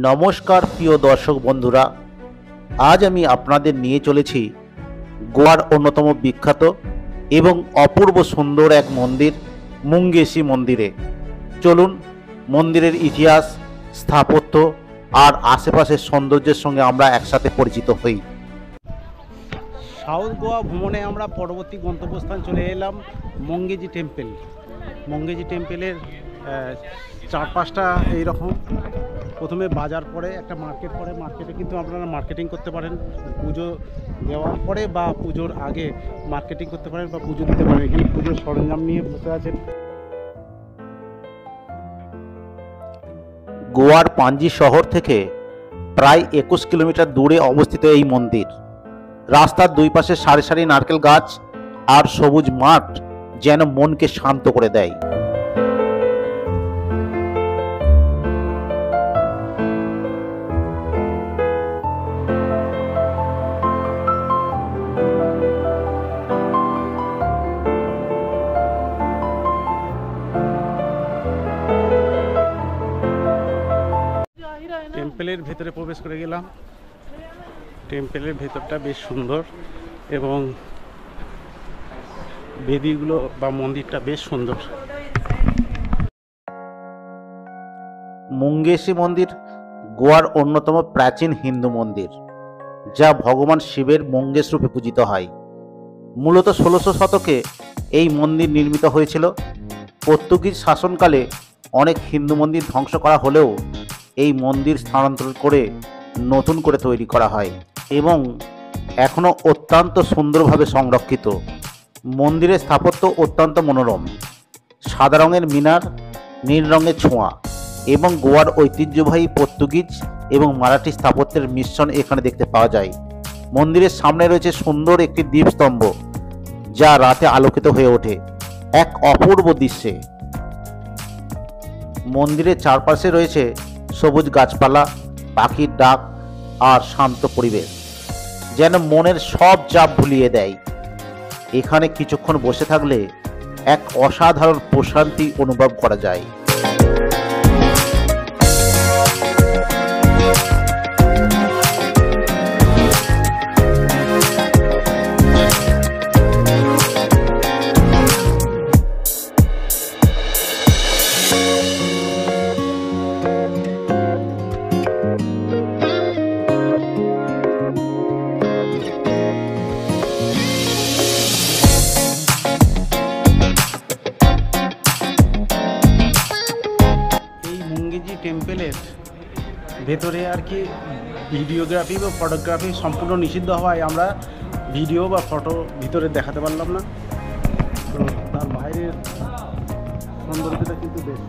নমস্কার প্রিয় দর্শক বন্ধুরা, আজ আমি আপনাদের নিয়ে চলেছি গোয়ার অন্যতম বিখ্যাত এবং অপূর্ব সুন্দর এক মন্দির মুঙ্গেশি মন্দিরে। চলুন মন্দিরের ইতিহাস, স্থাপত্য আর আশেপাশের সৌন্দর্যের সঙ্গে আমরা একসাথে পরিচিত হই। সাউথ গোয়া ভ্রমণে আমরা পরবর্তী গন্তব্যস্থান চলে এলাম মঙ্গেজি টেম্পল। মঙ্গেজি টেম্পলের চারপাশটা এইরকম। প্রথমে বাজার পরে একটা মার্কেট পরে, মার্কেটে কিন্তু আপনারা মার্কেটিং করতে পারেন, পুজো দেওয়ার পরে বা পুজোর আগে মার্কেটিং করতে পারেন বা পুজো দিতে পারেন। এখানে পুজোর সরঞ্জাম নিয়ে বসে আছেন। গোয়ার পাঞ্জি শহর থেকে প্রায় 21 কিলোমিটার দূরে অবস্থিত এই মন্দির। রাস্তার দুই পাশে সারি সারি নারকেল গাছ আর সবুজ মাঠ যেন মনকে শান্ত করে দেয়। টেম্পলের ভেতরে প্রবেশ করে গেলাম। টেম্পলের ভেতরটা বেশ সুন্দর এবং বেদিগুলো বা মন্দিরটা বেশ সুন্দর। মুঙ্গেশি মন্দির গোয়ার অন্যতম প্রাচীন হিন্দু মন্দির, যা ভগবান শিবের মুঙ্গেশ রূপে পূজিত হয়। মূলত 1600 শতকে এই মন্দির নির্মিত হয়েছিল। পর্তুগিজ শাসনকালে অনেক হিন্দু মন্দির ধ্বংস করা হলেও এই মন্দির স্থানান্তর করে নতুন করে তৈরি করা হয় এবং এখনও অত্যন্ত সুন্দরভাবে সংরক্ষিত। মন্দিরের স্থাপত্য অত্যন্ত মনোরম। সাদা রঙের মিনার, নীল রঙের ছোঁয়া এবং গোয়ার ঐতিহ্যবাহী পর্তুগিজ এবং মারাঠি স্থাপত্যের মিশ্রণ এখানে দেখতে পাওয়া যায়। মন্দিরের সামনে রয়েছে সুন্দর একটি দীপস্তম্ভ, যা রাতে আলোকিত হয়ে ওঠে এক অপূর্ব দৃশ্যে। মন্দিরের চারপাশে রয়েছে সবুজ গাছপালা, পাখির ডাক আর শান্ত পরিবেশ, যেন মনের সব চাপ ভুলিয়ে দেয়। এখানে কিছুক্ষণ বসে থাকলে এক অসাধারণ প্রশান্তি অনুভব করা যায়। টেম্পলের ভেতরে আর কি ভিডিওগ্রাফি বা ফটোগ্রাফি সম্পূর্ণ নিষিদ্ধ হওয়ায় আমরা ভিডিও বা ফটো ভিতরে দেখাতে পারলাম না। তো তার বাইরের সৌন্দর্যটা কিন্তু বেশ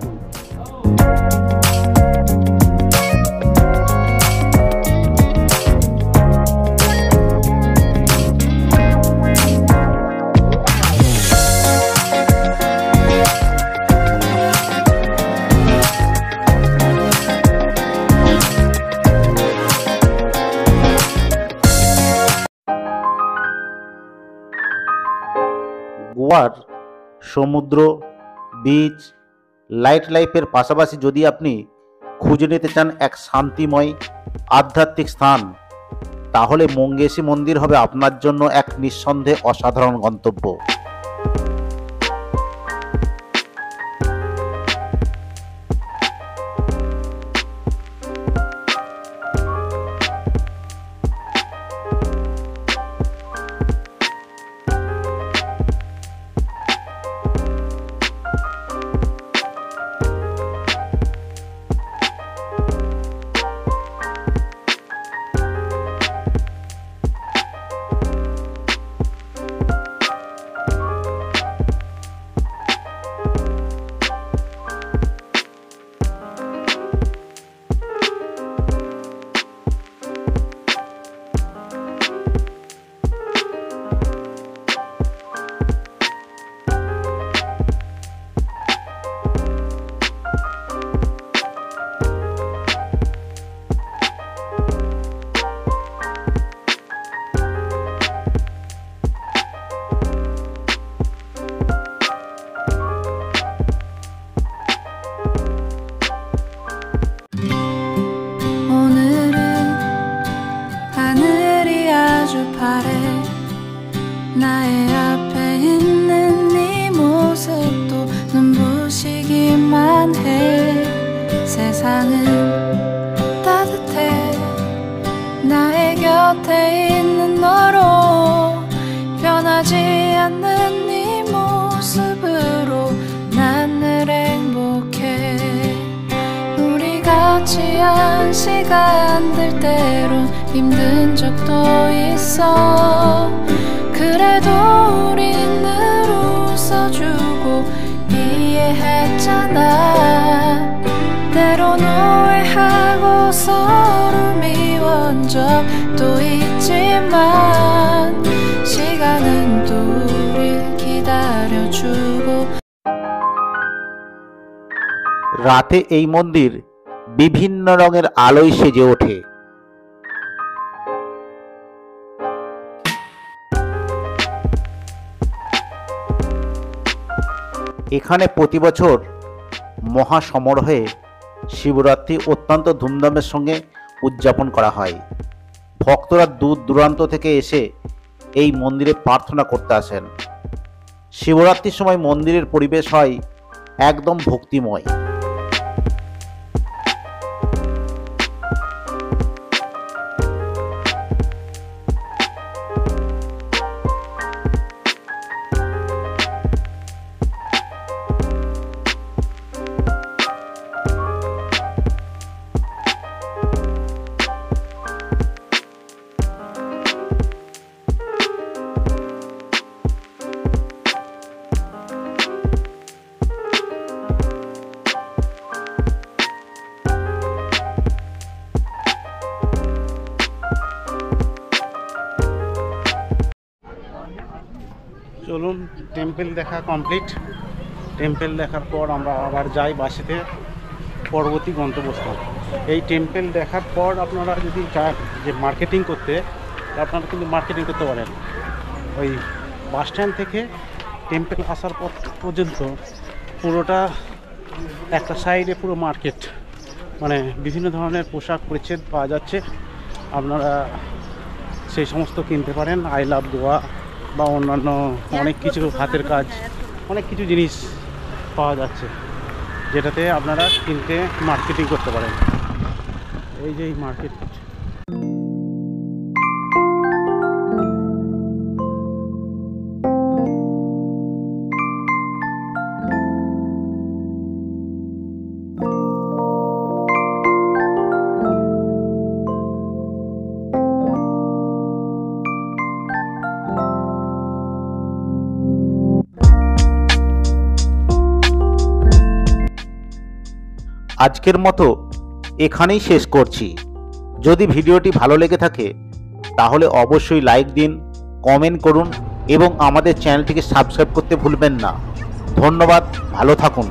গোয়ার সমুদ্র, বিচ, লাইট লাইফের পাশাপাশি যদি আপনি খুঁজে নিতে চান এক শান্তিময় আধ্যাত্মিক স্থান, তাহলে মুঙ্গেশি মন্দির হবে আপনার জন্য এক নিঃসন্দেহে অসাধারণ গন্তব্য। 세상은 따뜻해 나의 곁에 있는 너로 변하지 않는 네 모습으로 난 늘 행복해 우리 같이 한 시간들 때론 힘든 적도 있어 그래도 우린 늘 웃어주고 이해했잖아 때론 오해하고 서로 미워한 적도 있지만 시간은 또 우릴 기다려주고 রাতে এই মন্দির বিভিন্ন রঙের আলোয় সেজে ওঠে। এখানে প্রতি বছর মহাসমারোহে শিবরাত্রি অত্যন্ত ধুমধামের সঙ্গে উদযাপন করা হয়। ভক্তরা দূর দূরান্ত থেকে এসে এই মন্দিরে প্রার্থনা করতে আসেন। শিবরাত্রির সময় মন্দিরের পরিবেশ হয় একদম ভক্তিময়। চলুন টেম্পল দেখা কমপ্লিট। টেম্পল দেখার পর আমরা আবার যাই বাসেতে পরবর্তী গন্তব্যস্থল। এই টেম্পল দেখার পর আপনারা যদি চান যে মার্কেটিং করতে আপনারা কিন্তু মার্কেটিং করতে পারেন। ওই বাস স্ট্যান্ড থেকে টেম্পল আসার পর পর্যন্ত পুরোটা একটা সাইডে পুরো মার্কেট, মানে বিভিন্ন ধরনের পোশাক পরিচ্ছদ পাওয়া যাচ্ছে। আপনারা সেই সমস্ত কিনতে পারেন। আই লাভ গোয়া বা অন্যান্য অনেক কিছু হাতের কাজ, অনেক কিছু জিনিস পাওয়া যাচ্ছে যেটাতে আপনারা কিনতে মার্কেটিং করতে পারেন। এই যে এই মার্কেট আজকের মতো এখানেই শেষ করছি। যদি ভিডিওটি ভালো লেগে থাকে তাহলে অবশ্যই লাইক দিন, কমেন্ট করুন এবং আমাদের চ্যানেলটিকে সাবস্ক্রাইব করতে ভুলবেন না। ধন্যবাদ, ভালো থাকুন।